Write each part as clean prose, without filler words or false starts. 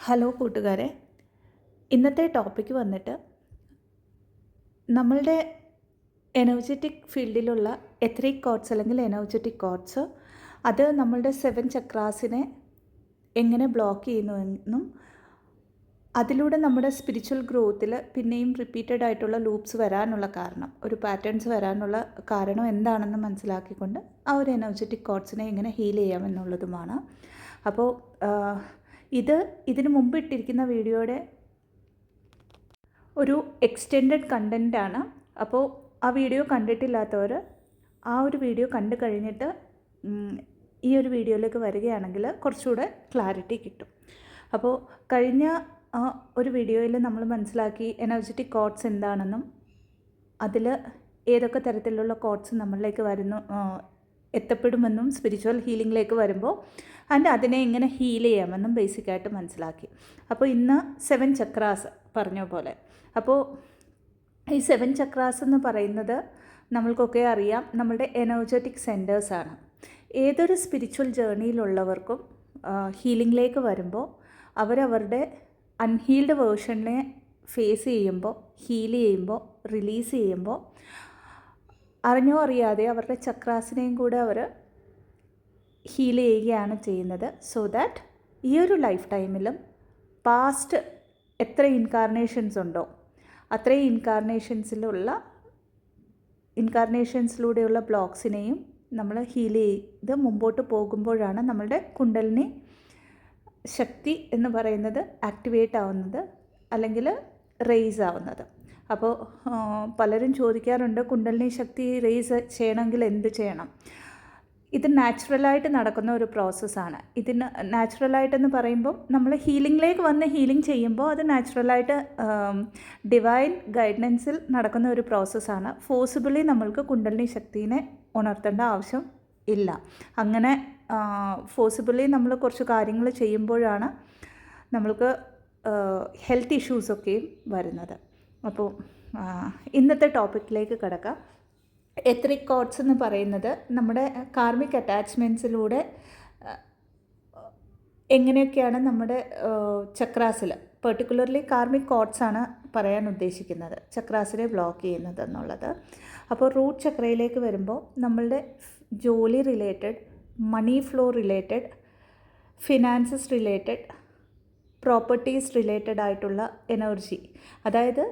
Hello കൂട്ടുകാരെ, ഇന്നത്തെ topic വന്നിട്ട് നമ്മളുടെ എനർജറ്റിക് ഫീൽഡിലുള്ള എത്രിക് കോഡ്സ് അല്ലെങ്കിൽ എനർജറ്റിക് കോഡ്സ് അത് നമ്മളുടെ 7 ചക്രാസിനെ എങ്ങനെ ബ്ലോക്ക് ചെയ്യുന്നു എന്നും അതിലൂടെ നമ്മുടെ സ്പിരിച്വൽ ഗ്രോത്തിൽ പിന്നെയും റിപ്പീറ്റഡ് ആയിട്ടുള്ള ലൂപ്സ് വരാനുള്ള കാരണം, ഒരു പാറ്റേൺസ് വരാനുള്ള കാരണം എന്താണെന്ന് മനസ്സിലാക്കിക്കൊണ്ട് ആ ഒരു എനർജറ്റിക് കോഡ്സിനെ എങ്ങനെ ഹീൽ ചെയ്യാമെന്നുള്ളതുമാണ്. അപ്പോൾ ഇതിനു മുമ്പ് ഇട്ടിരിക്കുന്ന വീഡിയോയുടെ ഒരു എക്സ്റ്റെൻഡഡ് കണ്ടൻറ്റാണ്. അപ്പോൾ ആ വീഡിയോ കണ്ടിട്ടില്ലാത്തവർ ആ ഒരു വീഡിയോ കണ്ടു കഴിഞ്ഞിട്ട് ഈ ഒരു വീഡിയോയിലേക്ക് വരികയാണെങ്കിൽ കുറച്ചുകൂടെ ക്ലാരിറ്റി കിട്ടും. അപ്പോൾ കഴിഞ്ഞ ഒരു വീഡിയോയിൽ നമ്മൾ മനസ്സിലാക്കി എനർജറ്റിക് കോഡ്സ് എന്താണെന്നും അതിൽ ഏതൊക്കെ തരത്തിലുള്ള കോഡ്സ് നമ്മളിലേക്ക് എത്തപ്പെടുമെന്നും സ്പിരിച്വൽ ഹീലിംഗിലേക്ക് വരുമ്പോൾ അതിനെ എങ്ങനെ ഹീൽ ചെയ്യാമെന്നും ബേസിക്കായിട്ട് മനസ്സിലാക്കി. അപ്പോൾ ഇന്ന് 7 ചക്രാസ് പറഞ്ഞ പോലെ. അപ്പോൾ ഈ 7 ചക്രാസ് എന്ന് പറയുന്നത് നമ്മൾക്കൊക്കെ അറിയാം, നമ്മളുടെ എനർജറ്റിക് സെൻറ്റേഴ്സാണ്. ഏതൊരു സ്പിരിച്വൽ ജേർണിയിലുള്ളവർക്കും ഹീലിംഗിലേക്ക് വരുമ്പോൾ അവരവരുടെ അൺഹീൽഡ് വേർഷനെ ഫേസ് ചെയ്യുമ്പോൾ, ഹീൽ ചെയ്യുമ്പോൾ, റിലീസ് ചെയ്യുമ്പോൾ അറിഞ്ഞോ അറിയാതെ അവരുടെ ചക്രാസിനെയും കൂടെ അവർ ഹീൽ ചെയ്യുകയാണ് ചെയ്യുന്നത്. സോ ദാറ്റ് ഈ ഒരു ലൈഫ് ടൈമിലും പാസ്റ്റ് എത്ര ഇൻകാർണേഷൻസ് ഉണ്ടോ അത്രയും ഇൻകാർണേഷൻസിലൂടെയുള്ള ബ്ലോക്സിനെയും നമ്മൾ ഹീൽ ചെയ്ത് മുമ്പോട്ട് പോകുമ്പോഴാണ് നമ്മളുടെ കുണ്ടലിനി ശക്തി എന്ന് പറയുന്നത് ആക്ടിവേറ്റ് ആവുന്നത് അല്ലെങ്കിൽ റേസ് ആവുന്നത്. അപ്പോൾ പലരും ചോദിക്കാറുണ്ട്, കുണ്ടലിനി ശക്തി റേസ് ചെയ്യണമെങ്കിൽ എന്ത് ചെയ്യണം? ഇത് നാച്ചുറലായിട്ട് നടക്കുന്ന ഒരു പ്രോസസ്സാണ്. ഇതിന് നാച്ചുറലായിട്ടെന്ന് പറയുമ്പോൾ നമ്മൾ ഹീലിംഗിലേക്ക് വന്ന് ഹീലിംഗ് ചെയ്യുമ്പോൾ അത് നാച്ചുറലായിട്ട് ഡിവൈൻ ഗൈഡൻസിൽ നടക്കുന്ന ഒരു പ്രോസസ്സാണ്. ഫോഴ്സിബിളി നമ്മൾക്ക് കുണ്ടലിനി ശക്തിനെ ഉണർത്തേണ്ട ആവശ്യം ഇല്ല. അങ്ങനെ ഫോഴ്സിബിളി നമ്മൾ കുറച്ച് കാര്യങ്ങൾ ചെയ്യുമ്പോഴാണ് നമ്മൾക്ക് ഹെൽത്ത് ഇഷ്യൂസൊക്കെയും വരുന്നത്. അപ്പോൾ ഇന്നത്തെ ടോപ്പിക്കിലേക്ക് കിടക്കാം. എത്രിക് കോഡ്സ് എന്ന് പറയുന്നത് നമ്മുടെ കാർമിക് അറ്റാച്ച്മെൻറ്റ്സിലൂടെ എങ്ങനെയൊക്കെയാണ് നമ്മുടെ ചക്രാസിൽ, പെർട്ടിക്കുലർലി കാർമിക് കോഡ്സാണ് പറയാൻ ഉദ്ദേശിക്കുന്നത്, ചക്രാസിനെ ബ്ലോക്ക് ചെയ്യുന്നത് എന്നുള്ളത്. അപ്പോൾ റൂട്ട് ചക്രയിലേക്ക് വരുമ്പോൾ നമ്മളുടെ ജോലി related, money flow related, finances related, properties related ആയിട്ടുള്ള എനർജി, അതായത്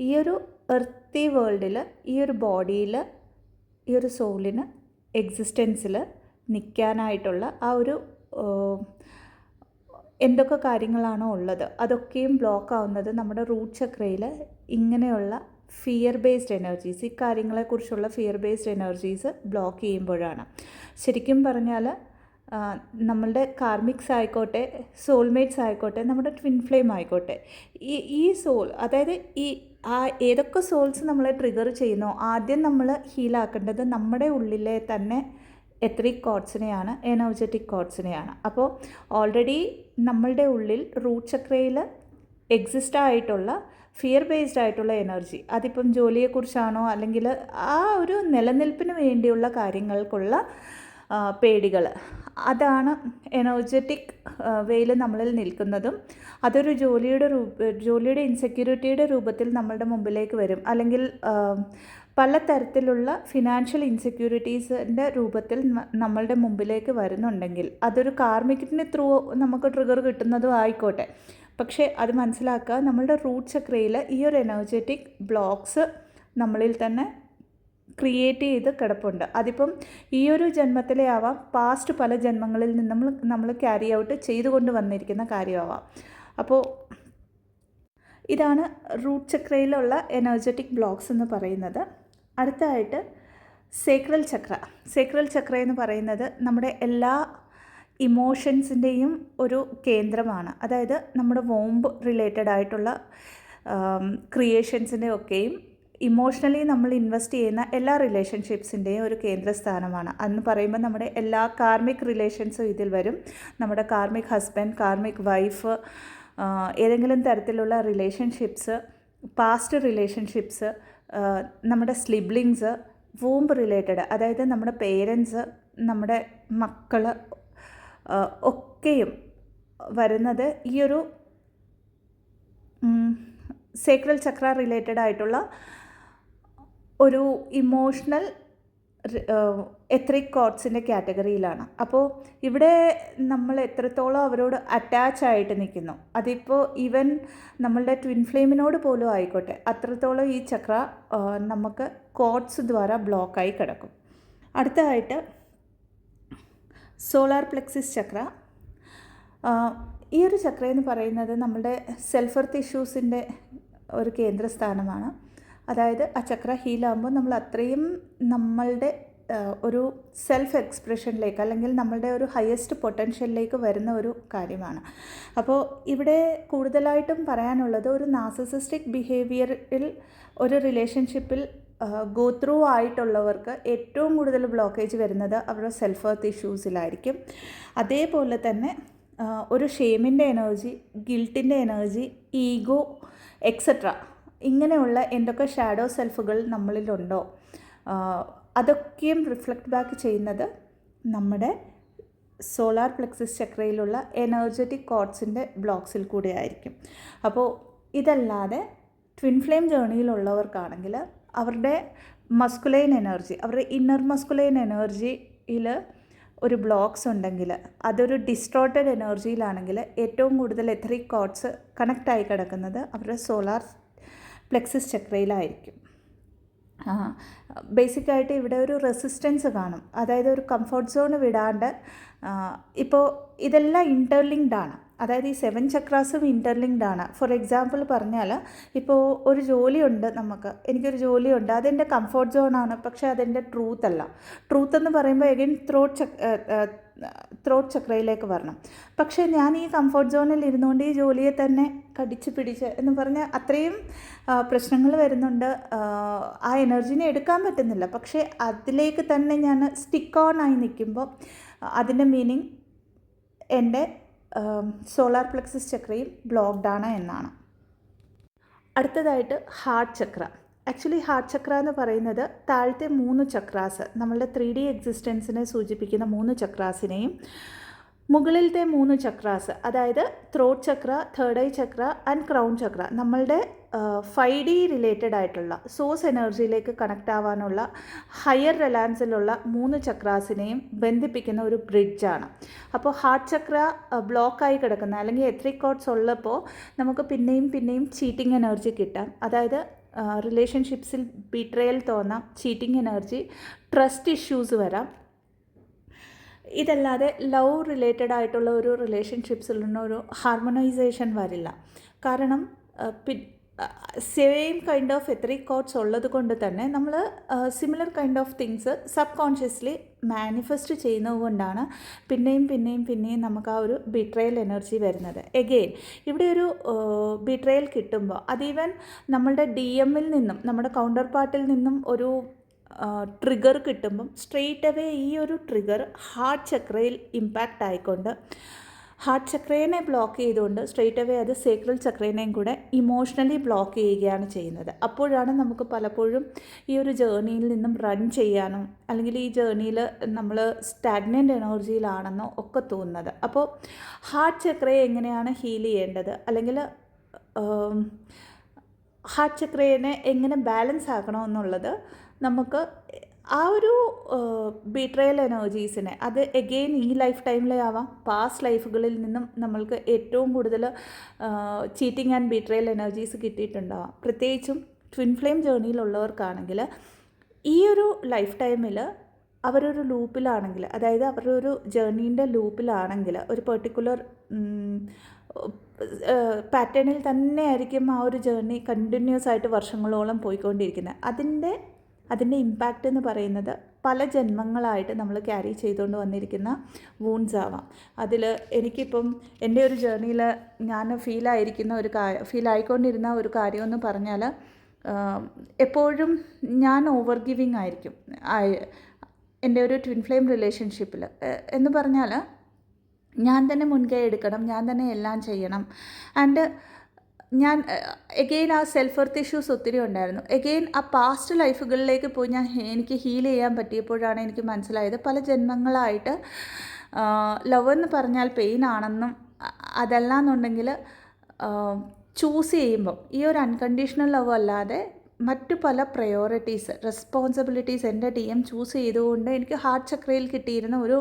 ഈ ഒരു എർത്തി വേൾഡിൽ, ഈ ഒരു ബോഡിയിൽ, ഈ ഒരു സോളിന് എക്സിസ്റ്റൻസിൽ നിൽക്കാനായിട്ടുള്ള ആ ഒരു എന്തൊക്കെ കാര്യങ്ങളാണോ ഉള്ളത് അതൊക്കെയും ബ്ലോക്ക് ആവുന്നത് നമ്മുടെ റൂട്ട് ചക്രയിൽ ഇങ്ങനെയുള്ള ഫിയർ ബേസ്ഡ് എനർജീസ്, ഈ കാര്യങ്ങളെക്കുറിച്ചുള്ള ഫിയർ ബേസ്ഡ് എനർജീസ് ബ്ലോക്ക് ചെയ്യുമ്പോഴാണ്. ശരിക്കും പറഞ്ഞാൽ നമ്മളുടെ കാർമിക്സ് ആയിക്കോട്ടെ, സോൾമേറ്റ്സ് ആയിക്കോട്ടെ, നമ്മുടെ ട്വിൻ ഫ്ലെയിം ആയിക്കോട്ടെ, ഈ സോൾ, അതായത് ഏതൊക്കെ സോൾസ് നമ്മളെ ട്രിഗർ ചെയ്യുന്നോ ആദ്യം നമ്മൾ ഹീലാക്കേണ്ടത് നമ്മുടെ ഉള്ളിലെ തന്നെ എത്രിക് കോഡ്സിനെയാണ്, എനർജറ്റിക് കോഡ്സിനെയാണ്. അപ്പോൾ ഓൾറെഡി നമ്മളുടെ ഉള്ളിൽ റൂട്ട് ചക്രയിൽ എക്സിസ്റ്റ് ആയിട്ടുള്ള ഫിയർ ബേസ്ഡ് ആയിട്ടുള്ള എനർജി, അതിപ്പം ജോലിയെക്കുറിച്ചാണോ അല്ലെങ്കിൽ ആ ഒരു നിലനിൽപ്പിന് വേണ്ടിയുള്ള കാര്യങ്ങൾക്കുള്ള പേടികൾ, അതാണ് എനർജറ്റിക് വേയിൽ നമ്മളിൽ നിൽക്കുന്നതും. അതൊരു ജോലിയുടെ ഇൻസെക്യൂരിറ്റിയുടെ രൂപത്തിൽ നമ്മളുടെ മുമ്പിലേക്ക് വരും, അല്ലെങ്കിൽ പലതരത്തിലുള്ള ഫിനാൻഷ്യൽ ഇൻസെക്യൂരിറ്റീസിൻ്റെ രൂപത്തിൽ നമ്മളുടെ മുമ്പിലേക്ക് വരുന്നുണ്ടെങ്കിൽ അതൊരു കാർമിക്കിന് ത്രൂ നമുക്ക് ട്രിഗർ കിട്ടുന്നതും ആയിക്കോട്ടെ. പക്ഷേ അത് മനസ്സിലാക്കുക, നമ്മളുടെ റൂട്ട് ചക്രയിൽ ഈ ഒരു എനർജറ്റിക് ബ്ലോക്സ് നമ്മളിൽ തന്നെ ക്രിയേറ്റ് ചെയ്ത് കിടപ്പുണ്ട്. അതിപ്പം ഈ ഒരു ജന്മത്തിലെ ആവാം, പാസ്റ്റ് പല ജന്മങ്ങളിൽ നിന്നും നമ്മൾ ക്യാരി ഔട്ട് ചെയ്തുകൊണ്ട് വന്നിരിക്കുന്ന കാര്യമാവാം. അപ്പോൾ ഇതാണ് റൂട്ട് ചക്രയിലുള്ള എനർജറ്റിക് ബ്ലോക്സ് എന്ന് പറയുന്നത്. അടുത്തതായിട്ട് സേക്രൽ ചക്ര. സേക്രൽ ചക്ര എന്ന് പറയുന്നത് നമ്മുടെ എല്ലാ ഇമോഷൻസിൻ്റെയും ഒരു കേന്ദ്രമാണ്. അതായത് നമ്മുടെ വോംബ് റിലേറ്റഡ് ആയിട്ടുള്ള ക്രിയേഷൻസിൻ്റെ ഒക്കെയും ഇമോഷണലി നമ്മൾ ഇൻവെസ്റ്റ് ചെയ്യുന്ന എല്ലാ റിലേഷൻഷിപ്സിൻ്റെയും ഒരു കേന്ദ്രസ്ഥാനമാണ്. അന്ന് പറയുമ്പോൾ നമ്മുടെ എല്ലാ കാർമിക് റിലേഷൻസും ഇതിൽ വരും. നമ്മുടെ കാർമിക് ഹസ്ബൻഡ്, കാർമിക് വൈഫ്, ഏതെങ്കിലും തരത്തിലുള്ള റിലേഷൻഷിപ്സ്, പാസ്റ്റ് റിലേഷൻഷിപ്സ്, നമ്മുടെ സ്ലിബ്ലിങ്സ്, വൂംബ് റിലേറ്റഡ്, അതായത് നമ്മുടെ പേരൻസ്, നമ്മുടെ മക്കൾ ഒക്കെയും വരുന്നത് ഈ ഒരു സേക്രൽ ചക്ര റിലേറ്റഡ് ആയിട്ടുള്ള ഒരു ഇമോഷണൽ എത്രിക് കോഡ്സിൻ്റെ കാറ്റഗറിയിലാണ്. അപ്പോൾ ഇവിടെ നമ്മൾ എത്രത്തോളം അവരോട് അറ്റാച്ച് ആയിട്ട് നിൽക്കുന്നു, അതിപ്പോൾ ഈവൻ നമ്മളുടെ ട്വിൻ ഫ്ലെയിമിനോട് പോലും ആയിക്കോട്ടെ, അത്രത്തോളം ഈ ചക്ര നമുക്ക് കോഡ്സ് ദ്വാര ബ്ലോക്കായി കിടക്കും. അടുത്തതായിട്ട് സോളാർ പ്ലെക്സിസ് ചക്ര. ഈ ഒരു ചക്ര എന്ന് പറയുന്നത് നമ്മുടെ സെൽഫ് എർത്ത് ഇഷ്യൂസിൻ്റെ ഒരു കേന്ദ്രസ്ഥാനമാണ്. അതായത് ആ ചക്ര ഹീലാകുമ്പോൾ നമ്മൾ അത്രയും നമ്മളുടെ ഒരു സെൽഫ് എക്സ്പ്രഷനിലേക്ക് അല്ലെങ്കിൽ നമ്മളുടെ ഒരു ഹയസ്റ്റ് പൊട്ടൻഷ്യലിലേക്ക് വരുന്ന ഒരു കാര്യമാണ്. അപ്പോൾ ഇവിടെ കൂടുതലായിട്ടും പറയാനുള്ളത് ഒരു നാർസിസിസ്റ്റിക് ബിഹേവിയറിൽ ഒരു റിലേഷൻഷിപ്പിൽ ഗോ ത്രൂ ആയിട്ടുള്ളവർക്ക് ഏറ്റവും കൂടുതൽ ബ്ലോക്കേജ് വരുന്നത് അവരുടെ സെൽഫ് എർത്ത് ഇഷ്യൂസിലായിരിക്കും. അതേപോലെ തന്നെ ഒരു ഷെയിമിൻ്റെ എനർജി, ഗിൽട്ടിൻ്റെ എനർജി, ഈഗോ എക്സെട്ര ഇങ്ങനെയുള്ള എന്തൊക്കെ ഷാഡോ സെൽഫുകൾ നമ്മളിലുണ്ടോ അതൊക്കെയും റിഫ്ലക്റ്റ് ബാക്ക് ചെയ്യുന്നത് നമ്മുടെ സോളാർ പ്ലെക്സിസ് ചക്രയിലുള്ള എനർജറ്റിക് കോഡ്സിൻ്റെ ബ്ലോക്സിൽ കൂടെ ആയിരിക്കും. അപ്പോൾ ഇതല്ലാതെ ട്വിൻ ഫ്ലെയിം ജേർണിയിലുള്ളവർക്കാണെങ്കിൽ അവരുടെ മസ്കുലൈൻ എനർജി, അവരുടെ ഇന്നർ മസ്കുലൈൻ എനർജിയിൽ ഒരു ബ്ലോക്സ് ഉണ്ടെങ്കിൽ, അതൊരു ഡിസ്ട്രോട്ടഡ് എനർജിയിലാണെങ്കിൽ ഏറ്റവും കൂടുതൽ എത്രിക് കോഡ്സ് കണക്റ്റായി കിടക്കുന്നത് അവരുടെ സോളാർ പ്ലെക്സിസ് ചക്രയിലായിരിക്കും. ബേസിക്കായിട്ട് ഇവിടെ ഒരു റെസിസ്റ്റൻസ് കാണും. അതായത് ഒരു കംഫർട്ട് സോൺ വിടാണ്ട്, ഇപ്പോൾ ഇതെല്ലാം ഇൻ്റർലിങ്ക്ഡ് ആണ്. അതായത് ഈ 7 ചക്രാസും ഇൻ്റർലിങ്ക്ഡ് ആണ്. ഫോർ എക്സാമ്പിൾ പറഞ്ഞാൽ, ഇപ്പോൾ ഒരു ജോലിയുണ്ട്, എനിക്കൊരു ജോലിയുണ്ട്, അതെൻ്റെ കംഫർട്ട് സോണാണ്, പക്ഷേ അതെൻ്റെ ട്രൂത്ത് അല്ല. ട്രൂത്ത് എന്ന് പറയുമ്പോൾ എഗെയിൻ ത്രോട്ട് ചക്രയിലേക്ക് വരണം. പക്ഷേ ഞാൻ ഈ കംഫർട്ട് സോണിൽ ഇരുന്നുകൊണ്ട് ഈ ജോലിയെ തന്നെ കടിച്ച് പിടിച്ച് എന്ന് പറഞ്ഞാൽ അത്രയും പ്രശ്നങ്ങൾ വരുന്നുണ്ട്. ആ എനർജിനെ എടുക്കാൻ പറ്റുന്നില്ല. പക്ഷേ അതിലേക്ക് തന്നെ ഞാൻ സ്റ്റിക്ക് ഓൺ ആയി നിൽക്കുമ്പോൾ അതിൻ്റെ മീനിങ് എൻ്റെ സോളാർ പ്ലെക്സിസ് ചക്രയും ബ്ലോക്ക്ഡ് ആണ് എന്നാണ്. അടുത്തതായിട്ട് ഹാർട്ട് ചക്ര. ആക്ച്വലി ഹാർട്ട് ചക്ര എന്ന് പറയുന്നത് താഴത്തെ 3 ചക്രാസ്, നമ്മളുടെ 3D എക്സിസ്റ്റൻസിനെ സൂചിപ്പിക്കുന്ന 3 ചക്രാസിനെയും മുകളിലത്തെ 3 ചക്രാസ്, അതായത് throat chakra, third eye chakra and crown chakra, നമ്മളുടെ 5D റിലേറ്റഡ് ആയിട്ടുള്ള സോഴ്സ് എനർജിയിലേക്ക് കണക്റ്റ് ആവാനുള്ള ഹയർ റിലാൻസിലുള്ള 3 ചക്രാസിനെയും ബന്ധിപ്പിക്കുന്ന ഒരു ബ്രിഡ്ജാണ്. അപ്പോൾ ഹാർട്ട് ചക്ര ബ്ലോക്കായി കിടക്കുന്ന അല്ലെങ്കിൽ എത്രിക് കോഡ്സ് ഉള്ളപ്പോൾ നമുക്ക് പിന്നെയും ചീറ്റിംഗ് എനർജി കിട്ടാം. അതായത് റിലേഷൻഷിപ്സിൽ ബിട്രയൽ തോന്നാം, ചീറ്റിംഗ് എനർജി, ട്രസ്റ്റ് ഇഷ്യൂസ് വരാം. ഇതല്ലാതെ ലവ് റിലേറ്റഡ് ആയിട്ടുള്ള ഒരു റിലേഷൻഷിപ്സിലൊന്നും ഒരു ഹാർമോണൈസേഷൻ വരില്ല. കാരണം സെയിം കൈൻഡ് ഓഫ് എത്രിക് കോഡ്സ് ഉള്ളത് കൊണ്ട് തന്നെ നമ്മൾ similar kind of things sub consciously manifest ചെയ്യുന്നത് കൊണ്ടാണ് പിന്നെയും നമുക്ക് ആ ഒരു ബിട്രയൽ എനർജി വരുന്നത്. എഗെയിൻ ഇവിടെ ഒരു ബിട്രയൽ കിട്ടുമ്പോൾ അതീവൻ നമ്മളുടെ DMൽ നിന്നും നമ്മുടെ കൗണ്ടർ പാർട്ടിൽ നിന്നും ഒരു ട്രിഗർ കിട്ടുമ്പം സ്ട്രെയിറ്റ് അവേ ഈ ഒരു ട്രിഗർ ഹാർട്ട് ചക്രയിൽ ഇമ്പാക്റ്റ് ആയിക്കൊണ്ട് ഹാർട്ട് ചക്രേനെ ബ്ലോക്ക് ചെയ്തുകൊണ്ട് സ്ട്രെയിറ്റ് അവേ അത് സേക്രൽ ചക്രേനെയും കൂടെ ഇമോഷണലി ബ്ലോക്ക് ചെയ്യുകയാണ് ചെയ്യുന്നത്. അപ്പോഴാണ് നമുക്ക് പലപ്പോഴും ഈ ഒരു ജേർണിയിൽ നിന്നും റൺ ചെയ്യാനും അല്ലെങ്കിൽ ഈ ജേർണിയിൽ നമ്മൾ സ്റ്റാഗ്നൻ്റ് എനർജിയിലാണെന്നോ ഒക്കെ തോന്നുന്നത്. അപ്പോൾ ഹാർട്ട് ചക്രയെ എങ്ങനെയാണ് ഹീൽ ചെയ്യേണ്ടത്, അല്ലെങ്കിൽ ഹാർട്ട് ചക്രയെ എങ്ങനെ ബാലൻസ് ആക്കണമെന്നുള്ളത് നമുക്ക് ആ ഒരു ബിട്രയൽ എനർജീസിനെ, അത് എഗെയിൻ ഈ ലൈഫ് ടൈമിലെ ആവാം, പാസ്റ്റ് ലൈഫുകളിൽ നിന്നും നമ്മൾക്ക് ഏറ്റവും കൂടുതൽ ചീറ്റിംഗ് ആൻഡ് ബിട്രയൽ എനർജീസ് കിട്ടിയിട്ടുണ്ടാവാം. പ്രത്യേകിച്ചും ട്വിൻ ഫ്ലെയിം ജേർണിയിലുള്ളവർക്കാണെങ്കിൽ ഈ ഒരു ലൈഫ് ടൈമിൽ അവരൊരു ലൂപ്പിലാണെങ്കിൽ, അതായത് അവരുടെ ഒരു ജേർണീൻ്റെ ലൂപ്പിലാണെങ്കിൽ, ഒരു പെർട്ടിക്കുലർ പാറ്റേണിൽ തന്നെ ആയിരിക്കും ആ ഒരു ജേർണി കണ്ടിന്യൂസ് ആയിട്ട് വർഷങ്ങളോളം പോയിക്കൊണ്ടിരിക്കുന്നത്. അതിൻ്റെ ഇമ്പാക്റ്റ് എന്ന് പറയുന്നത് പല ജന്മങ്ങളായിട്ട് നമ്മൾ ക്യാരി ചെയ്തുകൊണ്ട് വന്നിരിക്കുന്ന വൂൺസ് ആവാം. അതിൽ എനിക്കിപ്പം എൻ്റെ ഒരു ജേർണിയിൽ ഞാൻ ഫീലായിക്കൊണ്ടിരുന്ന ഒരു കാര്യമെന്ന് പറഞ്ഞാൽ, എപ്പോഴും ഞാൻ ഓവർ ഗിവിങ് ആയിരിക്കും എൻ്റെ ഒരു ട്വിൻ ഫ്ലെയിം റിലേഷൻഷിപ്പിൽ. എന്ന് പറഞ്ഞാൽ ഞാൻ തന്നെ മുൻകൈ എടുക്കണം, ഞാൻ തന്നെ എല്ലാം ചെയ്യണം. ആൻഡ് ഞാൻ എഗെയിൻ ആ സെൽഫ് എർത്ത് ഇഷ്യൂസ് ഒത്തിരി ഉണ്ടായിരുന്നു. എഗെയിൻ ആ പാസ്റ്റ് ലൈഫുകളിലേക്ക് പോയി എനിക്ക് ഹീൽ ചെയ്യാൻ പറ്റിയപ്പോഴാണ് എനിക്ക് മനസ്സിലായത് പല ജന്മങ്ങളായിട്ട് ലവ് എന്ന് പറഞ്ഞാൽ പെയിൻ ആണെന്നും അതല്ല എന്നുണ്ടെങ്കിൽ ചൂസ് ചെയ്യുമ്പം ഈ ഒരു അൺകണ്ടീഷണൽ ലവ് അല്ലാതെ മറ്റു പല പ്രയോറിറ്റീസ്, റെസ്പോൺസിബിലിറ്റീസ് എൻ്റെ DM ചൂസ് ചെയ്തുകൊണ്ട് എനിക്ക് ഹാർട്ട് ചക്രയിൽ കിട്ടിയിരുന്ന ഒരു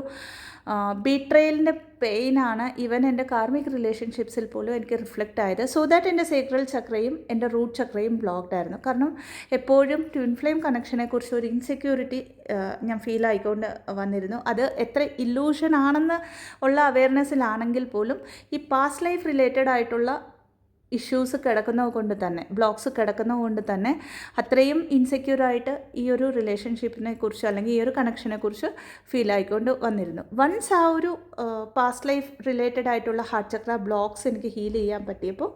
ബീട്രയലിൻ്റെ പെയിനാണ് ഈവൻ എൻ്റെ കാർമിക് റിലേഷൻഷിപ്സിൽ പോലും എനിക്ക് റിഫ്ലക്റ്റ് ആയത്. സോ ദാറ്റ് എൻ്റെ സേക്രൽ ചക്രയും എൻ്റെ റൂട്ട് ചക്രയും ബ്ലോക്ക്ഡ് ആയിരുന്നു. കാരണം എപ്പോഴും ട്വിൻ ഫ്ലെയിം കണക്ഷനെക്കുറിച്ച് ഒരു ഇൻസെക്യൂരിറ്റി ഞാൻ ഫീൽ ആയിക്കൊണ്ട് വന്നിരുന്നു. അത് എത്ര ഇല്ലൂഷൻ ആണെന്ന് ഉള്ള അവെയർനെസ്സിലാണെങ്കിൽ പോലും ഈ പാസ്റ്റ് ലൈഫ് റിലേറ്റഡ് ആയിട്ടുള്ള ഇഷ്യൂസ് കിടക്കുന്നത് കൊണ്ട് തന്നെ, ബ്ലോക്ക്സ് കിടക്കുന്നത് കൊണ്ട് തന്നെ അത്രയും ഇൻസെക്യൂറായിട്ട് ഈ ഒരു റിലേഷൻഷിപ്പിനെ കുറിച്ച് അല്ലെങ്കിൽ ഈ ഒരു കണക്ഷനെ കുറിച്ച് ഫീൽ ആയിക്കൊണ്ട് വന്നിരുന്നു. വൺസ് ആ ഒരു പാസ്റ്റ് ലൈഫ് റിലേറ്റഡ് ആയിട്ടുള്ള ഹാർട്ട് ചക്ര ബ്ലോക്ക്സ് എനിക്ക് ഹീൽ ചെയ്യാൻ പറ്റിയപ്പോൾ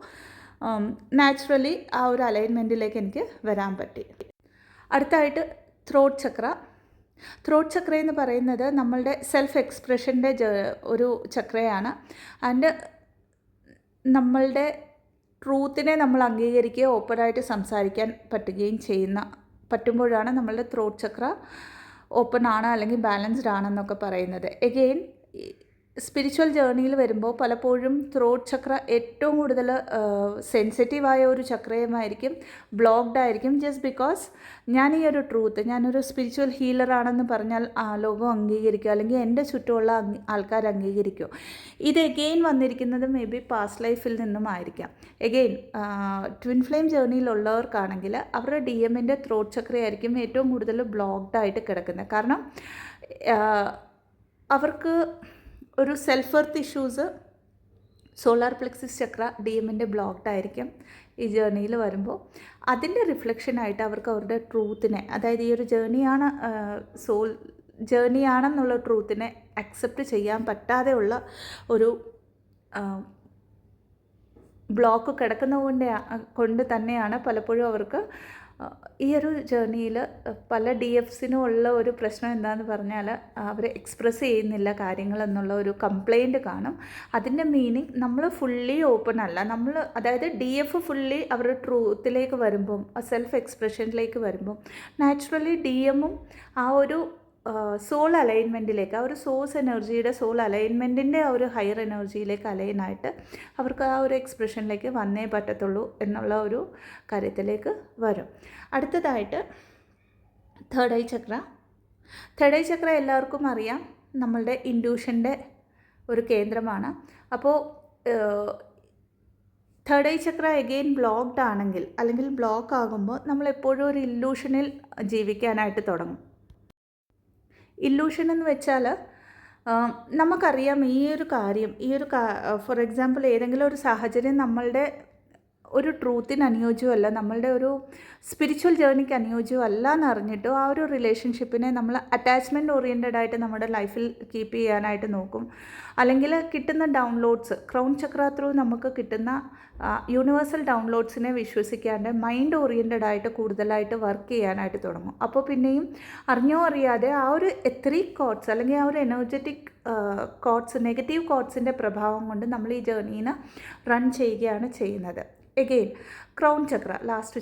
നാച്ചുറലി ആ ഒരു അലൈൻമെൻറ്റിലേക്ക് എനിക്ക് വരാൻ പറ്റി. അടുത്തായിട്ട് ത്രോട്ട് ചക്ര. ത്രോട്ട് ചക്ര എന്ന് പറയുന്നത് നമ്മളുടെ സെൽഫ് എക്സ്പ്രഷൻ്റെ ഒരു ചക്രയാണ്. ആൻഡ് നമ്മളുടെ ട്രൂത്തിനെ നമ്മൾ അംഗീകരിക്കുകയോ ഓപ്പണായിട്ട് സംസാരിക്കാൻ പറ്റുമ്പോഴാണ് നമ്മളുടെ ത്രോട്ട് ചക്ര ഓപ്പൺ ആണ് അല്ലെങ്കിൽ ബാലൻസ്ഡ് ആണെന്നൊക്കെ പറയുന്നത്. എഗെയിൻ സ്പിരിച്വൽ ജേർണിയിൽ വരുമ്പോൾ പലപ്പോഴും ത്രോട്ട് ചക്ര ഏറ്റവും കൂടുതൽ സെൻസിറ്റീവായ ഒരു ചക്രയുമായിരിക്കും, ബ്ലോക്ക്ഡ് ആയിരിക്കും. ജസ്റ്റ് ബിക്കോസ് ഞാൻ ഈ ഒരു ട്രൂത്ത്, ഞാനൊരു സ്പിരിച്വൽ ഹീലറാണെന്ന് പറഞ്ഞാൽ ലോകം അംഗീകരിക്കുക അല്ലെങ്കിൽ എൻ്റെ ചുറ്റുമുള്ള ആൾക്കാർ അംഗീകരിക്കുക. ഇത് എഗെയിൻ വന്നിരിക്കുന്നത് മേ ബി പാസ്റ്റ് ലൈഫിൽ നിന്നുമായിരിക്കാം. എഗെയിൻ ട്വിൻ ഫ്ലെയിം ജേർണിയിലുള്ളവർക്കാണെങ്കിൽ അവരുടെ DMൻ്റെ ത്രോട്ട് ചക്രയായിരിക്കും ഏറ്റവും കൂടുതൽ ബ്ലോക്ക്ഡ് ആയിട്ട് കിടക്കുന്നത്. കാരണം അവർക്ക് ഒരു സെൽഫ് വർത്ത് ഇഷ്യൂസ്, സോളാർ പ്ലെക്സിസ് ചക്ര DMൻ്റെ ബ്ലോക്ക്ഡ് ആയിരിക്കും ഈ ജേർണിയിൽ വരുമ്പോൾ. അതിൻ്റെ റിഫ്ലക്ഷനായിട്ട് അവർക്ക് അവരുടെ ട്രൂത്തിനെ, അതായത് ഈ ഒരു ജേർണിയാണെന്നുള്ള ട്രൂത്തിനെ അക്സെപ്റ്റ് ചെയ്യാൻ പറ്റാതെയുള്ള ഒരു ബ്ലോക്ക് കിടക്കുന്നത് കൊണ്ട് തന്നെയാണ് പലപ്പോഴും അവർക്ക് ഈ ഒരു ജേർണിയിൽ പല DFസിനും ഉള്ള ഒരു പ്രശ്നം എന്താണെന്ന് പറഞ്ഞാൽ അവർ എക്സ്പ്രസ് ചെയ്യുന്നില്ല കാര്യങ്ങളെന്നുള്ള ഒരു കംപ്ലൈൻറ്റ് കാണും. അതിൻ്റെ മീനിങ് നമ്മൾ ഫുള്ളി ഓപ്പൺ അല്ല. അതായത് DF ഫുള്ളി അവരുടെ ട്രൂത്തിലേക്ക് വരുമ്പം, സെൽഫ് എക്സ്പ്രഷനിലേക്ക് വരുമ്പം നാച്ചുറലി DMും ആ ഒരു സോൾ അലൈൻമെൻറ്റിലേക്ക്, ആ ഒരു സോഴ്സ് എനർജിയുടെ സോൾ അലൈൻമെൻറ്റിൻ്റെ ആ ഒരു ഹയർ എനർജിയിലേക്ക് അലൈനായിട്ട് അവർക്ക് ആ ഒരു എക്സ്പ്രഷനിലേക്ക് വന്നേ പറ്റത്തുള്ളൂ എന്നുള്ള ഒരു കാര്യത്തിലേക്ക് വരും. അടുത്തതായിട്ട് തേർഡ് ഐ ചക്ര. തേർഡ് ഐ ചക്ര എല്ലാവർക്കും അറിയാം, നമ്മളുടെ ഇൻഡ്യൂഷൻ്റെ ഒരു കേന്ദ്രമാണ്. അപ്പോൾ തേർഡ് ഐ ചക്ര എഗെയിൻ ബ്ലോക്ക്ഡ് ആണെങ്കിൽ അല്ലെങ്കിൽ ബ്ലോക്ക് ആകുമ്പോൾ നമ്മളെപ്പോഴും ഒരു ഇല്ലൂഷനിൽ ജീവിക്കാനായിട്ട് തുടങ്ങും. ഇല്ലൂഷൻ എന്ന് വെച്ചാൽ നമുക്കറിയാം ഈ ഒരു കാര്യം, ഫോർ എക്സാമ്പിൾ ഏതെങ്കിലും ഒരു സാഹചര്യം നമ്മളുടെ ഒരു ട്രൂത്തിന് അനുയോജ്യമല്ല, നമ്മളുടെ ഒരു സ്പിരിച്വൽ ജേർണിക്ക് അനുയോജ്യമല്ല എന്നറിഞ്ഞിട്ടും ആ ഒരു റിലേഷൻഷിപ്പിനെ നമ്മൾ അറ്റാച്ച്മെൻറ്റ് ഓറിയൻറ്റഡ് ആയിട്ട് നമ്മുടെ ലൈഫിൽ കീപ്പ് ചെയ്യാനായിട്ട് നോക്കും. അല്ലെങ്കിൽ കിട്ടുന്ന ഡൗൺലോഡ്സ്, ക്രൗൺ ചക്ര ത്രൂ നമുക്ക് കിട്ടുന്ന യൂണിവേഴ്സൽ ഡൗൺലോഡ്സിനെ വിശ്വസിക്കാണ്ട് മൈൻഡ് ഓറിയൻറ്റഡ് ആയിട്ട് കൂടുതലായിട്ട് വർക്ക് ചെയ്യാനായിട്ട് തുടങ്ങും. അപ്പോൾ പിന്നെയും അറിഞ്ഞോ അറിയാതെ ആ ഒരു എത്രിക് കോഡ്സ് അല്ലെങ്കിൽ ആ ഒരു എനർജറ്റിക് കോഡ്സ്, നെഗറ്റീവ് കോഡ്സിൻ്റെ പ്രഭാവം കൊണ്ട് നമ്മൾ ഈ ജേർണീനെ റൺ ചെയ്യുകയാണ് ചെയ്യുന്നത്. എഗെയിൻ ക്രൗൺ ചക്ര, ലാസ്റ്റ്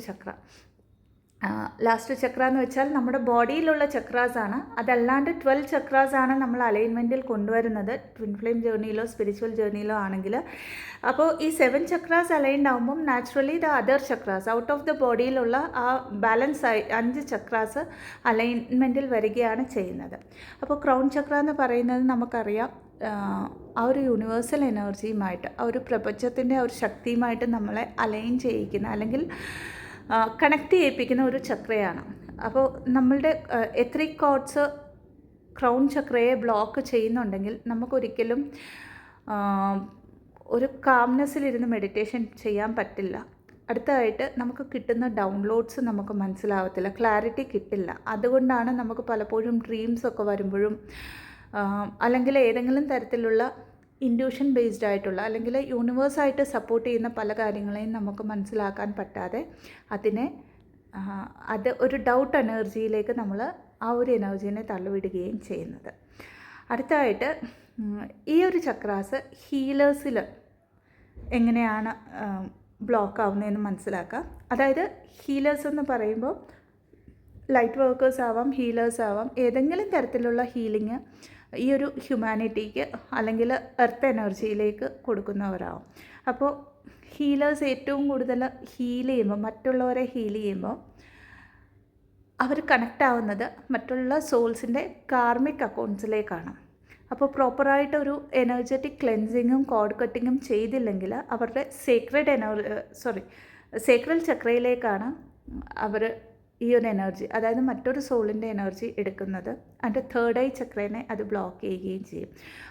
ചക്ര എന്ന് വെച്ചാൽ നമ്മുടെ ബോഡിയിലുള്ള ചക്രാസാണ്. അതല്ലാണ്ട് 12 ചക്രാസാണ് നമ്മൾ അലൈൻമെൻറ്റിൽ കൊണ്ടുവരുന്നത് ട്വിൻ ഫ്ലെയിം ജേർണിയിലോ സ്പിരിച്വൽ ജേർണിയിലോ ആണെങ്കിൽ. അപ്പോൾ ഈ 7 ചക്രാസ് അലൈൻഡ് ആകുമ്പം naturally the other chakras out of the ബോഡിയിലുള്ള ആ ബാലൻസ് 5 ചക്രാസ് അലൈൻമെൻറ്റിൽ വരികയാണ് ചെയ്യുന്നത്. അപ്പോൾ ക്രൗൺ ചക്ര എന്ന് പറയുന്നത് നമുക്കറിയാം ആ ഒരു യൂണിവേഴ്സൽ എനർജിയുമായിട്ട്, ആ ഒരു പ്രപഞ്ചത്തിൻ്റെ ആ ഒരു ശക്തിയുമായിട്ട് നമ്മളെ അലൈൻ ചെയ്യിക്കുന്ന അല്ലെങ്കിൽ കണക്ട് ചെയ്യിപ്പിക്കുന്ന ഒരു ചക്രയാണ്. അപ്പോൾ നമ്മളുടെ എത്രിക് കോഡ്സ് ക്രൗൺ ചക്രയെ ബ്ലോക്ക് ചെയ്യുന്നുണ്ടെങ്കിൽ നമുക്കൊരിക്കലും ഒരു കാംനെസ്സിലിരുന്ന് മെഡിറ്റേഷൻ ചെയ്യാൻ പറ്റില്ല. അടുത്തതായിട്ട് നമുക്ക് കിട്ടുന്ന ഡൗൺലോഡ്സ് നമുക്ക് മനസ്സിലാവത്തില്ല, ക്ലാരിറ്റി കിട്ടില്ല. അതുകൊണ്ടാണ് നമുക്ക് പലപ്പോഴും ഡ്രീംസൊക്കെ വരുമ്പോഴും അല്ലെങ്കിൽ ഏതെങ്കിലും തരത്തിലുള്ള ഇൻഡ്യൂഷൻ ബേസ്ഡ് ആയിട്ടുള്ള അല്ലെങ്കിൽ യൂണിവേഴ്സായിട്ട് സപ്പോർട്ട് ചെയ്യുന്ന പല കാര്യങ്ങളെയും നമുക്ക് മനസ്സിലാക്കാൻ പറ്റാതെ അത് ഒരു ഡൗട്ട് എനർജിയിലേക്ക് നമ്മൾ ആ ഒരു എനർജീനെ തള്ളിവിടുകയും ചെയ്യുന്നത്. അടുത്തതായിട്ട് ഈ ഒരു ചക്രാസ് ഹീലേഴ്സിൽ എങ്ങനെയാണ് ബ്ലോക്ക് ആവുന്നതെന്ന് മനസ്സിലാക്കാം. അതായത് ഹീലേഴ്സ് എന്ന് പറയുമ്പോൾ ലൈറ്റ് വർക്കേഴ്സ് ആവാം, ഹീലേഴ്സ് ആവാം, ഏതെങ്കിലും തരത്തിലുള്ള ഹീലിംഗ് ഈ ഒരു ഹ്യൂമാനിറ്റിക്ക് അല്ലെങ്കിൽ എർത്ത് എനർജിയിലേക്ക് കൊടുക്കുന്നവരാവും. അപ്പോൾ ഹീലേഴ്സ് ഏറ്റവും കൂടുതൽ ഹീൽ ചെയ്യുമ്പോൾ, മറ്റുള്ളവരെ ഹീൽ ചെയ്യുമ്പോൾ അവർ കണക്റ്റ് ആവുന്നത് മറ്റുള്ള സോൾസിൻ്റെ കാർമിക് അക്കൗണ്ട്സിലേക്കാണ്. അപ്പോൾ പ്രോപ്പറായിട്ടൊരു എനർജറ്റിക് ക്ലെൻസിങ്ങും കോഡ് കട്ടിങ്ങും ചെയ്തില്ലെങ്കിൽ അവരുടെ സേക്രൽ ചക്രയിലേക്കാണ് അവർ ഈ ഒരു എനർജി, അതായത് മറ്റൊരു സോളിൻ്റെ എനർജി എടുക്കുന്നത്. അതിൻ്റെ തേർഡ് ഐ ചക്രേനെ അത് ബ്ലോക്ക് ചെയ്യുകയും ചെയ്യും.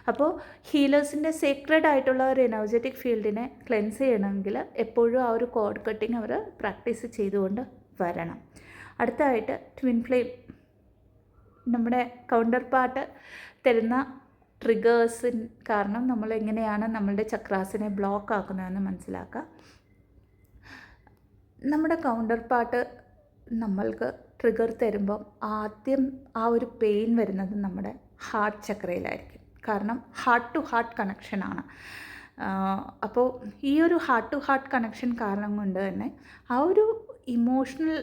അപ്പോൾ ഹീലേഴ്സിൻ്റെ സേക്രഡ് ആയിട്ടുള്ള ഒരു എനർജറ്റിക് ഫീൽഡിനെ ക്ലെൻസ് ചെയ്യണമെങ്കിൽ എപ്പോഴും ആ ഒരു കോഡ് കട്ടിങ് അവർ പ്രാക്ടീസ് ചെയ്തുകൊണ്ട് വരണം. അടുത്തതായിട്ട് ട്വിൻ ഫ്ലെയിം, നമ്മുടെ കൗണ്ടർ പാർട്ട് തരുന്ന ട്രിഗേഴ്സ് കാരണം നമ്മൾ എങ്ങനെയാണ് നമ്മളുടെ ചക്രാസിനെ ബ്ലോക്ക് ആക്കുന്നതെന്ന് മനസ്സിലാക്കുക. നമ്മുടെ കൗണ്ടർ പാർട്ട് നമ്മൾക്ക് ട്രിഗർ തരുമ്പം ആദ്യം ആ ഒരു പെയിൻ വരുന്നത് നമ്മുടെ ഹാർട്ട് ചക്രയിലായിരിക്കും. കാരണം ഹാർട്ട് ടു ഹാർട്ട് കണക്ഷനാണ്. അപ്പോൾ ഈ ഒരു ഹാർട്ട് ടു ഹാർട്ട് കണക്ഷൻ കാരണം കൊണ്ട് തന്നെ ആ ഒരു ഇമോഷണൽ,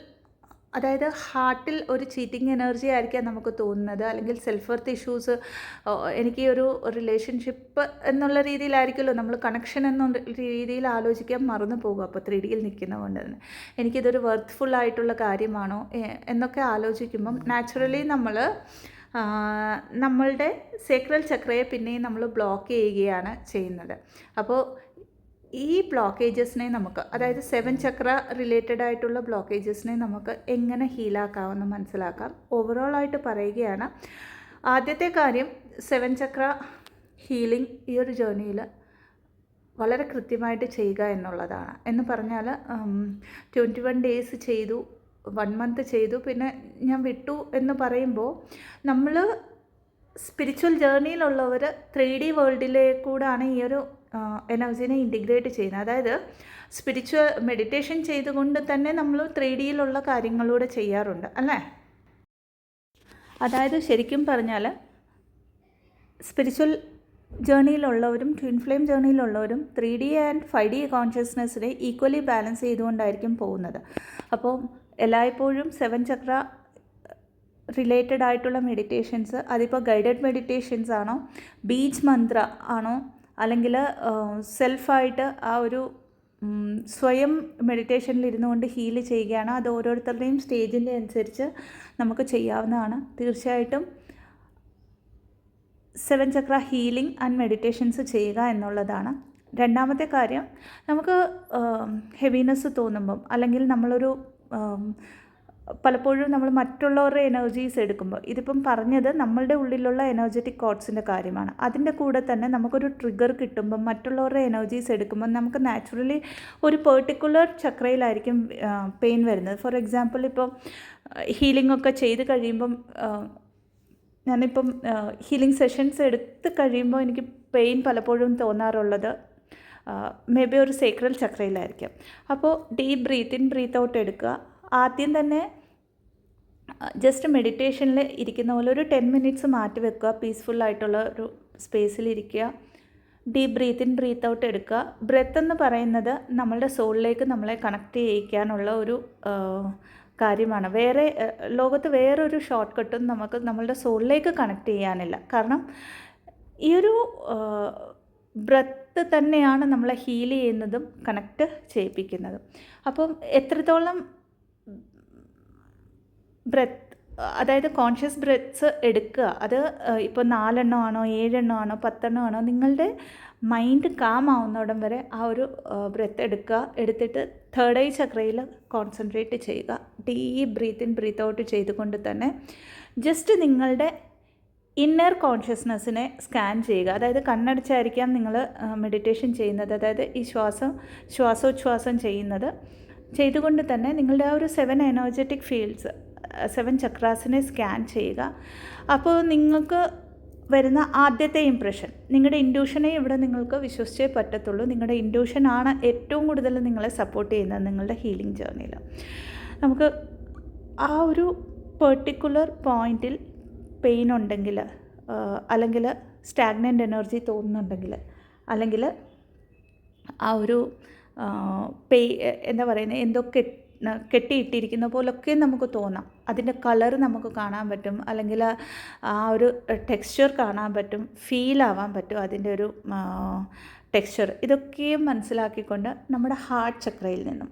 അതായത് ഹാർട്ടിൽ ഒരു ചീറ്റിംഗ് എനർജി ആയിരിക്കാം നമുക്ക് തോന്നുന്നത്, അല്ലെങ്കിൽ സെൽഫ് വർത്ത് ഇഷ്യൂസ്, എനിക്ക് ഒരു റിലേഷൻഷിപ്പ് എന്നുള്ള രീതിയിലായിരിക്കുമല്ലോ നമ്മൾ കണക്ഷൻ എന്നുള്ള രീതിയിൽ ആലോചിക്കാൻ മറന്നു പോകും. അപ്പോൾ 3Dയിൽ നിൽക്കുന്നത് കൊണ്ട് തന്നെ എനിക്കിതൊരു വർത്ത്ഫുൾ ആയിട്ടുള്ള കാര്യമാണോ എന്നൊക്കെ ആലോചിക്കുമ്പം നാച്ചുറലി നമ്മളുടെ സേക്രൽ ചക്രയെ പിന്നെയും നമ്മൾ ബ്ലോക്ക് ചെയ്യുകയാണ് ചെയ്യുന്നത്. അപ്പോൾ ഈ ബ്ലോക്കേജസിനെ നമുക്ക്, അതായത് 7 ചക്ര റിലേറ്റഡ് ആയിട്ടുള്ള ബ്ലോക്കേജസിനെ നമുക്ക് എങ്ങനെ ഹീലാക്കാമെന്ന് മനസ്സിലാക്കാം. ഓവറോളായിട്ട് പറയുകയാണ്, ആദ്യത്തെ കാര്യം 7 ചക്ര ഹീലിംഗ് ഈ ഒരു ജേർണിയിൽ വളരെ കൃത്യമായിട്ട് ചെയ്യുക എന്നുള്ളതാണ്. എന്ന് പറഞ്ഞാൽ 21 ഡേയ്സ് ചെയ്തു, 1 മന്ത് ചെയ്തു, പിന്നെ ഞാൻ വിട്ടു എന്ന് പറയുമ്പോൾ നമ്മൾ സ്പിരിച്വൽ ജേർണിയിലുള്ളവർ 3D വേൾഡിലേക്കൂടാണ് ഈ ഒരു എനർജീനെ ഇൻറ്റിഗ്രേറ്റ് ചെയ്യുന്നത്. അതായത് സ്പിരിച്വൽ മെഡിറ്റേഷൻ ചെയ്തുകൊണ്ട് തന്നെ നമ്മൾ 3Dയിലുള്ള കാര്യങ്ങളൂടെ ചെയ്യാറുണ്ട് അല്ലേ. അതായത് ശരിക്കും പറഞ്ഞാൽ സ്പിരിച്വൽ ജേർണിയിലുള്ളവരും ട്വിൻ ഫ്ലെയിം ജേർണിയിലുള്ളവരും 3D ആൻഡ് 5D കോൺഷ്യസ്നെസ്സിനെ ഈക്വലി ബാലൻസ് ചെയ്തുകൊണ്ടായിരിക്കും പോകുന്നത്. അപ്പോൾ എല്ലായ്പ്പോഴും 7 ചക്ര റിലേറ്റഡ് ആയിട്ടുള്ള മെഡിറ്റേഷൻസ്, അതിപ്പോൾ ഗൈഡഡ് മെഡിറ്റേഷൻസ് ആണോ, ബീജ് മന്ത്ര ആണോ, അല്ലെങ്കിൽ സെൽഫായിട്ട് ആ ഒരു സ്വയം മെഡിറ്റേഷനിൽ ഇരുന്നു കൊണ്ട് ഹീൽ ചെയ്യുകയാണ്, അത് ഓരോരുത്തരുടെയും സ്റ്റേജിൻ്റെ അനുസരിച്ച് നമുക്ക് ചെയ്യാവുന്നതാണ്. തീർച്ചയായിട്ടും 7 ചക്ര ഹീലിംഗ് ആൻഡ് മെഡിറ്റേഷൻസ് ചെയ്യുക എന്നുള്ളതാണ്. രണ്ടാമത്തെ കാര്യം, നമുക്ക് ഹെവിനെസ് തോന്നുമ്പം, അല്ലെങ്കിൽ നമ്മളൊരു പലപ്പോഴും നമ്മൾ മറ്റുള്ളവരുടെ എനർജീസ് എടുക്കുമ്പോൾ, ഇതിപ്പം പറഞ്ഞത് നമ്മളുടെ ഉള്ളിലുള്ള എനർജറ്റിക് കോഡ്സിൻ്റെ കാര്യമാണ്. അതിൻ്റെ കൂടെ തന്നെ നമുക്കൊരു ട്രിഗർ കിട്ടുമ്പം, മറ്റുള്ളവരുടെ എനർജീസ് എടുക്കുമ്പം നമുക്ക് നാച്ചുറലി ഒരു പെർട്ടിക്കുലർ ചക്രയിലായിരിക്കും പെയിൻ വരുന്നത്. ഫോർ എക്സാമ്പിൾ, ഇപ്പം ഹീലിംഗ് ഒക്കെ ചെയ്ത് കഴിയുമ്പം, ഞാനിപ്പം ഹീലിംഗ് സെഷൻസ് എടുത്ത് കഴിയുമ്പോൾ എനിക്ക് പെയിൻ പലപ്പോഴും തോന്നാറുള്ളത് മേ ബി ഒരു സേക്രൽ ചക്രയിലായിരിക്കും. അപ്പോൾ deep breath in breath out എടുക്കുക. ആദ്യം തന്നെ ജസ്റ്റ് മെഡിറ്റേഷനിൽ ഇരിക്കുന്ന പോലെ ഒരു 10 മിനിറ്റ്സ് മാറ്റി വെക്കുക. പീസ്ഫുള്ളായിട്ടുള്ള ഒരു സ്പേസിലിരിക്കുക. Deep breath in breath out എടുക്കുക. ബ്രെത്ത് എന്ന് പറയുന്നത് നമ്മളുടെ സോളിലേക്ക് നമ്മളെ കണക്ട് ചെയ്യിക്കാനുള്ള ഒരു കാര്യമാണ്. ലോകത്ത് വേറൊരു ഷോർട്ട് കട്ടും നമുക്ക് നമ്മളുടെ സോളിലേക്ക് കണക്ട് ചെയ്യാനില്ല. കാരണം ഈ ഒരു ബ്രെത്ത് തന്നെയാണ് നമ്മളെ ഹീൽ ചെയ്യുന്നതും കണക്റ്റ് ചെയ്യിപ്പിക്കുന്നതും. അപ്പം എത്രത്തോളം ബ്രെത്ത്, അതായത് കോൺഷ്യസ് ബ്രെത്ത്സ് എടുക്കുക, അത് ഇപ്പോൾ 4 എണ്ണമാണോ 7 എണ്ണമാണോ 10 എണ്ണമാണോ, നിങ്ങളുടെ മൈൻഡ് കാം ആവുന്നോടം വരെ ആ ഒരു ബ്രെത്ത് എടുക്കുക. എടുത്തിട്ട് തേർഡ് ഐ ചക്രയിൽ കോൺസെൻട്രേറ്റ് ചെയ്യുക. Deep breath in breath out ചെയ്തുകൊണ്ട് തന്നെ ജസ്റ്റ് നിങ്ങളുടെ ഇന്നർ കോൺഷ്യസ്നെസ്സിനെ സ്കാൻ ചെയ്യുക. അതായത് കണ്ണടച്ചായിരിക്കാം നിങ്ങൾ മെഡിറ്റേഷൻ ചെയ്യുന്നത്, അതായത് ഈ ശ്വാസോച്ഛ്വാസം ചെയ്തുകൊണ്ട് തന്നെ നിങ്ങളുടെ ആ ഒരു 7 എനർജറ്റിക് ഫീൽഡ്സ്, 7 ചക്രാസിനെ സ്കാൻ ചെയ്യുക. അപ്പോൾ നിങ്ങൾക്ക് വരുന്ന ആദ്യത്തെ ഇംപ്രഷൻ, നിങ്ങളുടെ ഇൻഡ്യൂഷനെ ഇവിടെ നിങ്ങൾക്ക് വിശ്വസിച്ചേ പറ്റത്തുള്ളൂ. നിങ്ങളുടെ ഇൻഡ്യൂഷനാണ് ഏറ്റവും കൂടുതൽ നിങ്ങളെ സപ്പോർട്ട് ചെയ്യുന്നത് നിങ്ങളുടെ ഹീലിംഗ് ജേർണിയിൽ. നമുക്ക് ആ ഒരു പെർട്ടിക്കുലർ പോയിൻറ്റിൽ പെയിൻ ഉണ്ടെങ്കിൽ, അല്ലെങ്കിൽ സ്റ്റാഗ്നൻ്റ് എനർജി തോന്നുന്നുണ്ടെങ്കിൽ, അല്ലെങ്കിൽ ആ ഒരു എന്താ പറയുന്നത്, എന്തോ കെട്ടിയിട്ടിരിക്കുന്ന പോലൊക്കെ നമുക്ക് തോന്നാം. അതിൻ്റെ കളർ നമുക്ക് കാണാൻ പറ്റും, അല്ലെങ്കിൽ ആ ഒരു ടെക്സ്ചർ കാണാൻ പറ്റും, ഫീലാവാൻ പറ്റും അതിൻ്റെ ഒരു ടെക്സ്ചർ, ഇതൊക്കെയും മനസ്സിലാക്കിക്കൊണ്ട് നമ്മുടെ ഹാർട്ട് ചക്രയിൽ നിന്നും,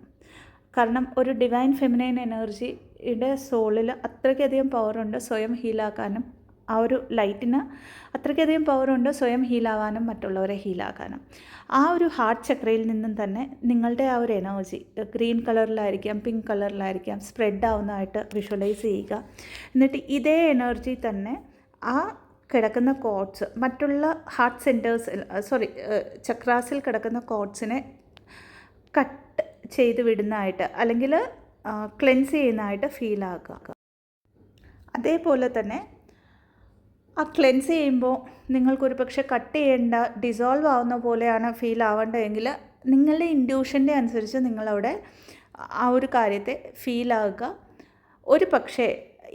കാരണം ഒരു ഡിവൈൻ ഫെമിനൈൻ എനർജിയുടെ സോളിൽ അത്രയ്ക്കധികം പവറുണ്ട് സ്വയം ഹീലാക്കാനും, ആ ഒരു ലൈറ്റിന് അത്രയ്ക്കധികം പവറുണ്ട് സ്വയം ഹീലാവാനും മറ്റുള്ളവരെ ഹീലാക്കാനും. ആ ഒരു ഹാർട്ട് ചക്രയിൽ നിന്നും തന്നെ നിങ്ങളുടെ ആ ഒരു എനർജി ഗ്രീൻ കളറിലായിരിക്കാം, പിങ്ക് കളറിലായിരിക്കാം, സ്പ്രെഡ് ആവുന്നതായിട്ട് വിഷ്വലൈസ് ചെയ്യുക. എന്നിട്ട് ഇതേ എനർജി തന്നെ ആ കിടക്കുന്ന കോഡ്സ് മറ്റുള്ള ഹാർട്ട് സെൻറ്റേഴ്സ് ചക്രാസിൽ കിടക്കുന്ന കോഡ്സിനെ കട്ട് ചെയ്ത് വിടുന്നതായിട്ട് അല്ലെങ്കിൽ ക്ലെൻസ് ചെയ്യുന്നതായിട്ട് ഫീൽ ആക്കുക. അതേപോലെ തന്നെ ആ ക്ലെൻസ് ചെയ്യുമ്പോൾ നിങ്ങൾക്കൊരു പക്ഷേ കട്ട് ചെയ്യേണ്ട, ഡിസോൾവ് ആവുന്ന പോലെയാണ് ഫീൽ ആവേണ്ടതെങ്കിൽ നിങ്ങളുടെ ഇൻഡ്യൂഷൻ്റെ അനുസരിച്ച് നിങ്ങളവിടെ ആ ഒരു കാര്യത്തെ ഫീൽ ആകുക. ഒരു പക്ഷേ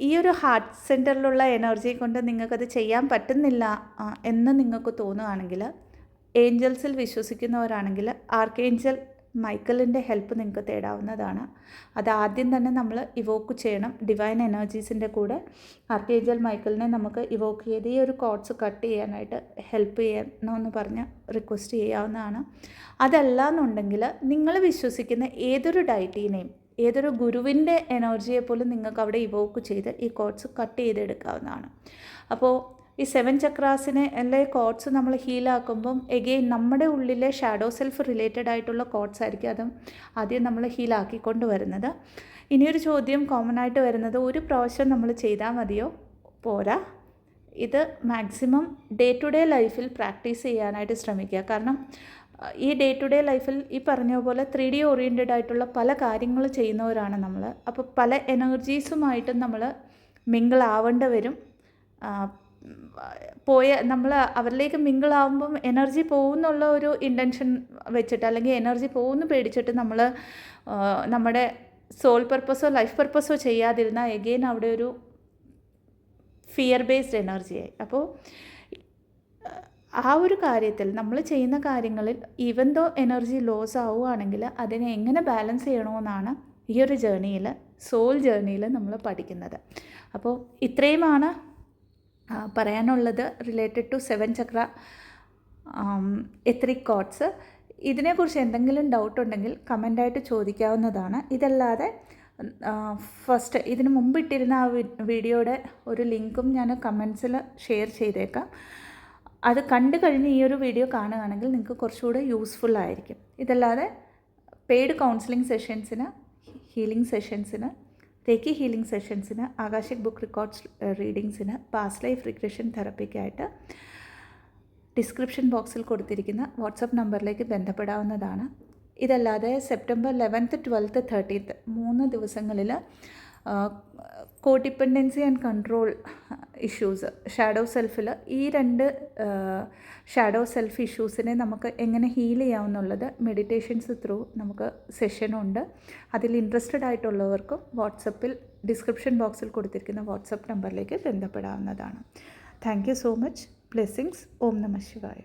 ഈ ഒരു ഹാർട്ട് സെൻറ്ററിലുള്ള എനർജി കൊണ്ട് നിങ്ങൾക്കത് ചെയ്യാൻ പറ്റുന്നില്ല എന്ന് നിങ്ങൾക്ക് തോന്നുകയാണെങ്കിൽ, ഏഞ്ചൽസിൽ വിശ്വസിക്കുന്നവരാണെങ്കിൽ ആർക്കേഞ്ചൽ മൈക്കലിൻ്റെ ഹെൽപ്പ് നിങ്ങൾക്ക് തേടാവുന്നതാണ്. അത് ആദ്യം തന്നെ നമ്മൾ ഇവോക്ക് ചെയ്യണം. ഡിവൈൻ എനർജീസിൻ്റെ കൂടെ ആർക്കേഞ്ചൽ മൈക്കലിനെ നമുക്ക് ഇവോക്ക് ചെയ്ത് ഈ ഒരു കോഡ്സ് കട്ട് ചെയ്യാനായിട്ട് ഹെൽപ്പ് ചെയ്യണമെന്ന് പറഞ്ഞ് റിക്വസ്റ്റ് ചെയ്യാവുന്നതാണ്. അതല്ല എന്നുണ്ടെങ്കിൽ നിങ്ങൾ വിശ്വസിക്കുന്ന ഏതൊരു ഡൈറ്റീനെയും, ഏതൊരു ഗുരുവിൻ്റെ എനർജിയെ പോലും നിങ്ങൾക്ക് അവിടെ ഇവോക്ക് ചെയ്ത് ഈ കോഡ്സ് കട്ട് ചെയ്തെടുക്കാവുന്നതാണ്. അപ്പോൾ ഈ 7 ചക്രാസിനെ എല്ലാ കോഡ്സ് നമ്മൾ ഹീലാക്കുമ്പം എഗെയിൻ നമ്മുടെ ഉള്ളിലെ ഷാഡോ സെൽഫ് റിലേറ്റഡ് ആയിട്ടുള്ള കോഡ്സ് ആയിരിക്കും അതും ആദ്യം നമ്മൾ ഹീലാക്കിക്കൊണ്ട് വരുന്നത്. ഇനിയൊരു ചോദ്യം കോമൺ ആയിട്ട് വരുന്നത്, ഒരു പ്രാവശ്യം നമ്മൾ ചെയ്താൽ മതിയോ? പോരാ. ഇത് മാക്സിമം ഡേ ടു ഡേ ലൈഫിൽ പ്രാക്ടീസ് ചെയ്യാനായിട്ട് ശ്രമിക്കുക. കാരണം ഈ ഡേ ടു ഡേ ലൈഫിൽ ഈ പറഞ്ഞ പോലെ 3D ഓറിയൻറ്റഡ് ആയിട്ടുള്ള പല കാര്യങ്ങൾ ചെയ്യുന്നവരാണ് നമ്മൾ. അപ്പോൾ പല എനർജീസുമായിട്ടും നമ്മൾ മിങ്കിൾ ആവേണ്ടി വരും. നമ്മൾ അവരിലേക്ക് മിങ്കിളാവുമ്പം എനർജി പോകുന്നുള്ള ഒരു ഇൻറ്റൻഷൻ വെച്ചിട്ട്, അല്ലെങ്കിൽ എനർജി പോകുന്നു പേടിച്ചിട്ട് നമ്മൾ നമ്മുടെ സോൾ പർപ്പസോ ലൈഫ് പർപ്പസോ ചെയ്യാതിരുന്നാൽ എഗെയിൻ അവിടെ ഒരു ഫിയർ ബേസ്ഡ് എനർജിയായി. അപ്പോൾ ആ ഒരു കാര്യത്തിൽ നമ്മൾ ചെയ്യുന്ന കാര്യങ്ങളിൽ ഈവൻ ദോ എനർജി ലോസ് ആവുകയാണെങ്കിൽ അതിനെ എങ്ങനെ ബാലൻസ് ചെയ്യണമെന്നാണ് ഈ ഒരു ജേർണിയിൽ, സോൾ ജേർണിയിൽ നമ്മൾ പഠിക്കുന്നത്. അപ്പോൾ ഇത്രയുമാണ് പറയാനുള്ളത് റിലേറ്റഡ് ടു 7 ചക്ര എത്രിക് കോഡ്സ്. ഇതിനെക്കുറിച്ച് എന്തെങ്കിലും ഡൗട്ട് ഉണ്ടെങ്കിൽ കമൻ്റായിട്ട് ചോദിക്കാവുന്നതാണ്. ഇതല്ലാതെ ഫസ്റ്റ് ഇതിന് മുമ്പ് ഇട്ടിരുന്ന ആ വീഡിയോയുടെ ഒരു ലിങ്കും ഞാൻ കമൻസിൽ ഷെയർ ചെയ്തേക്കാം. അത് കണ്ടു കഴിഞ്ഞ് ഈ ഒരു വീഡിയോ കാണുകയാണെങ്കിൽ നിങ്ങൾക്ക് കുറച്ചുകൂടെ യൂസ്ഫുൾ ആയിരിക്കും. ഇതല്ലാതെ പെയ്ഡ് കൗൺസിലിംഗ് സെഷൻസിന്, ഹീലിംഗ് സെഷൻസിന്, റേക്കി ഹീലിംഗ് സെഷൻസിന്, ആകാശിക് ബുക്ക് റെക്കോർഡ്സ് റീഡിങ്സിന്, പാസ്റ്റ് ലൈഫ് റിഗ്രഷൻ തെറപ്പിക്കായിട്ട് ഡിസ്ക്രിപ്ഷൻ ബോക്സിൽ കൊടുത്തിരിക്കുന്ന വാട്സപ്പ് നമ്പറിലേക്ക് ബന്ധപ്പെടാവുന്നതാണ്. ഇതല്ലാതെ സെപ്റ്റംബർ 11th, 12th, 13th 3 ദിവസങ്ങളിൽ കോഡിപ്പെൻഡൻസി ആൻഡ് കൺട്രോൾ ഇഷ്യൂസ്, ഷാഡോ സെൽഫിൽ ഈ 2 ഷാഡോ സെൽഫ് ഇഷ്യൂസിനെ നമുക്ക് എങ്ങനെ ഹീൽ ചെയ്യാമെന്നുള്ളത് മെഡിറ്റേഷൻസ് ത്രൂ നമുക്ക് സെഷനുണ്ട്. അതിൽ ഇൻട്രസ്റ്റഡ് ആയിട്ടുള്ളവർക്കും വാട്സപ്പിൽ ഡിസ്ക്രിപ്ഷൻ ബോക്സിൽ കൊടുത്തിരിക്കുന്ന വാട്സപ്പ് നമ്പറിലേക്ക് ബന്ധപ്പെടാവുന്നതാണ്. Thank you so much. Blessings. ഓം നമഃ ശിവായ.